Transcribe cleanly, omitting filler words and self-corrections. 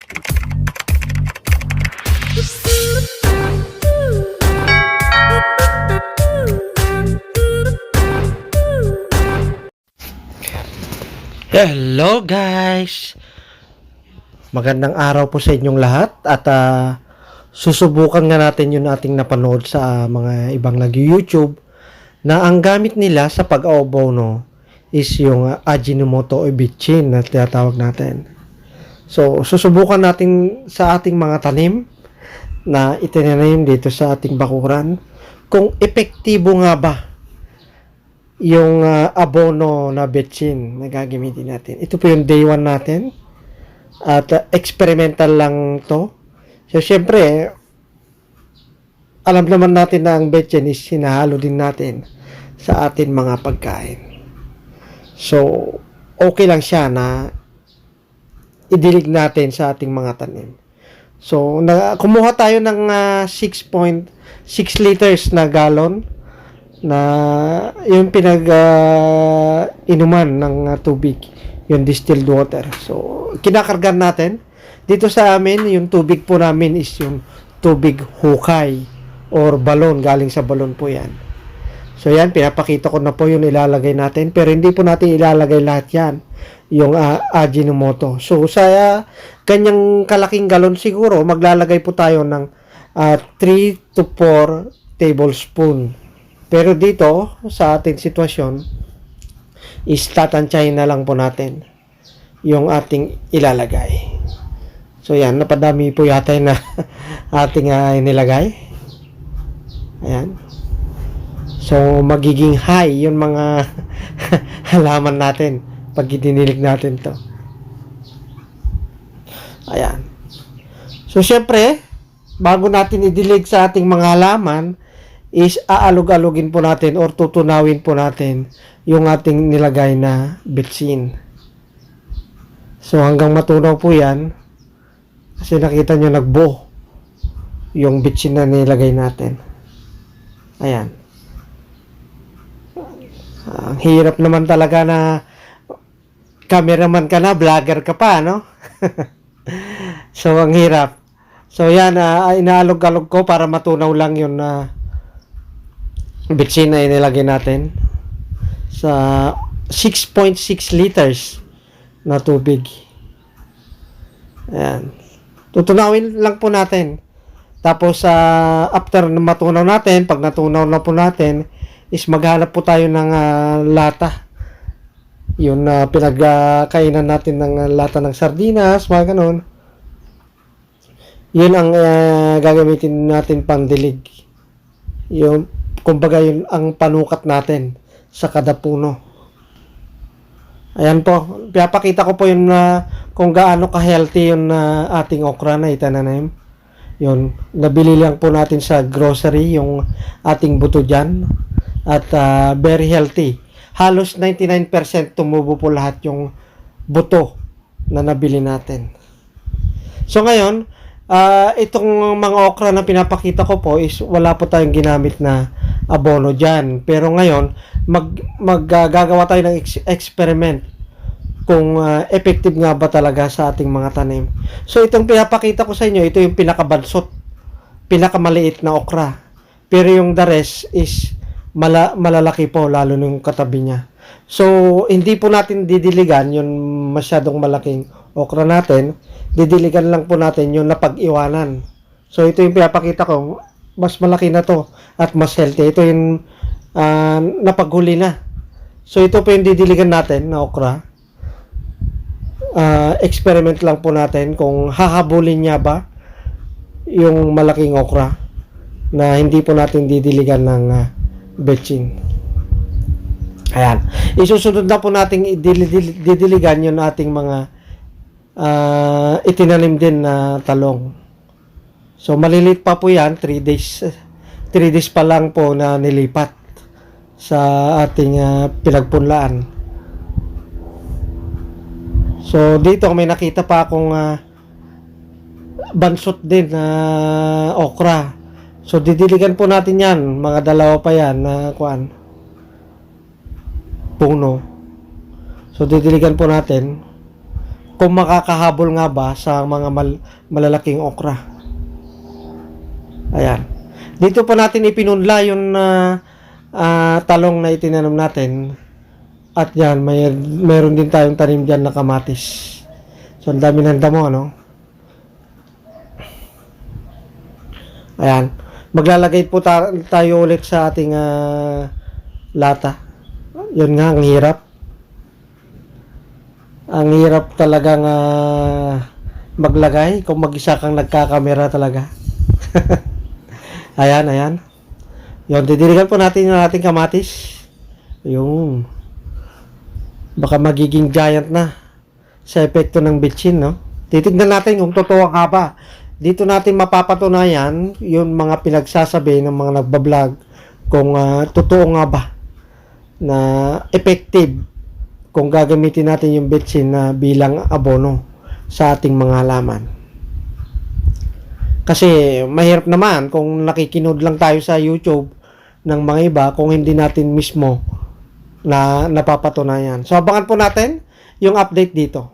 Hello guys! Magandang araw po sa inyong lahat at susubukan nga natin yung ating napanood sa mga ibang nag-YouTube na ang gamit nila sa pag-abono is yung Ajinomoto o bitchin na tinatawag natin. So, susubukan natin sa ating mga tanim na itinanim dito sa ating bakuran kung epektibo nga ba yung abono na bitchin na gagamitin natin. Ito po yung day 1 natin at experimental lang to. So syempre alam naman natin na ang bitchin is sinahalo din natin sa atin mga pagkain. So okay lang siya na idilig natin sa ating mga tanim. So kumuha tayo ng 6.6 liters na galon na yung inuman ng tubig, yung distilled water. So, kinakargan natin. Dito sa amin, yung tubig po namin is yung tubig hukay or balon, galing sa balon po yan. So, yan, pinapakita ko na po yung ilalagay natin. Pero hindi po natin ilalagay lahat yan, yung Ajinomoto. So, sa kanyang kalaking galon siguro, maglalagay po tayo ng 3 to 4 tablespoon. Pero dito, sa ating sitwasyon, is tatansyahin na lang po natin yung ating ilalagay. So, yan. Napadami po yata na ating inilagay. Ayan. So, magiging high yung mga halaman natin pag idinilig natin to. Ayan. So, syempre, bago natin idilig sa ating mga halaman, is aalog-alogin po natin or tutunawin po natin yung ating nilagay na bitchin. So hanggang matunaw po yan, kasi nakita nyo nagbo yung bitchin na nilagay natin. Ayan. Ang hirap naman talaga na cameraman ka na, vlogger ka pa, no? So ang hirap. So yan, inaalog-alog ko para matunaw lang yun na bitchin na inilagay natin sa 6.6 liters na tubig. Ayan. Tutunawin lang po natin. Tapos, after na matunaw natin, pag natunaw na po natin, is maghanap po tayo ng lata. Yun na pinagkainan natin ng lata ng sardinas, mga ganun. Yun ang gagamitin natin pang dilig. Yung kumbaga yun ang panukat natin sa kada puno. Ayan po. Pinapakita ko po yun kung gaano ka-healthy yung ating okra na itananim. Yun. Nabili lang po natin sa grocery yung ating buto dyan. At very healthy. Halos 99% tumubo po lahat yung buto na nabili natin. So ngayon, itong mga okra na pinapakita ko po is wala po tayong ginamit na abono dyan. Pero ngayon, maggagawa tayo ng experiment kung effective nga ba talaga sa ating mga tanim. So, itong pinapakita ko sa inyo, ito yung pinakabansot, pinakamaliit na okra. Pero yung the rest is malalaki po, lalo nung katabi niya. So, hindi po natin didiligan yung masyadong malaking okra natin. Didiligan lang po natin yung napag-iwanan. So, ito yung pinapakita ko, mas malaki na to at mas healthy. Ito yung napaghuli na. So ito po yung didiligan natin na okra. Experiment lang po natin kung hahabulin niya ba yung malaking okra na hindi po natin didiligan ng bitchin. Ayan. Isusunod na po natin didiligan yung ating mga itinanim din na talong. So, malilit pa po yan, 3 days. 3 days pa lang po na nilipat sa ating pinagpunlaan. So, dito may nakita pa akong bansot din na okra. So, didiligan po natin yan. Mga dalawa pa yan na puno. So, didiligan po natin kung makakahabol nga ba sa mga malalaking okra. Ayan. Dito pa natin ipinunla yung talong na itinanom natin. At yan, mayroon din tayong tanim dyan na kamatis. So, ang dami ng damo, ano? Ayan. Maglalagay po tayo ulit sa ating lata. Yun nga, ang hirap. Ang hirap talagang maglagay kung mag-isa kang nagkakamera talaga. Ayan, ayan. Yun, didiligan po natin yung ating kamatis. Yung baka magiging giant na sa epekto ng bitchin, no? Titignan natin kung totoo nga ba. Dito natin mapapatunayan yung mga pinagsasabi ng mga nagbablog kung totoo nga ba na effective kung gagamitin natin yung bitchin na bilang abono sa ating mga halaman. Kasi mahirap naman kung nakikinood lang tayo sa YouTube ng mga iba kung hindi natin mismo na napapatunayan. So abangan po natin yung update dito.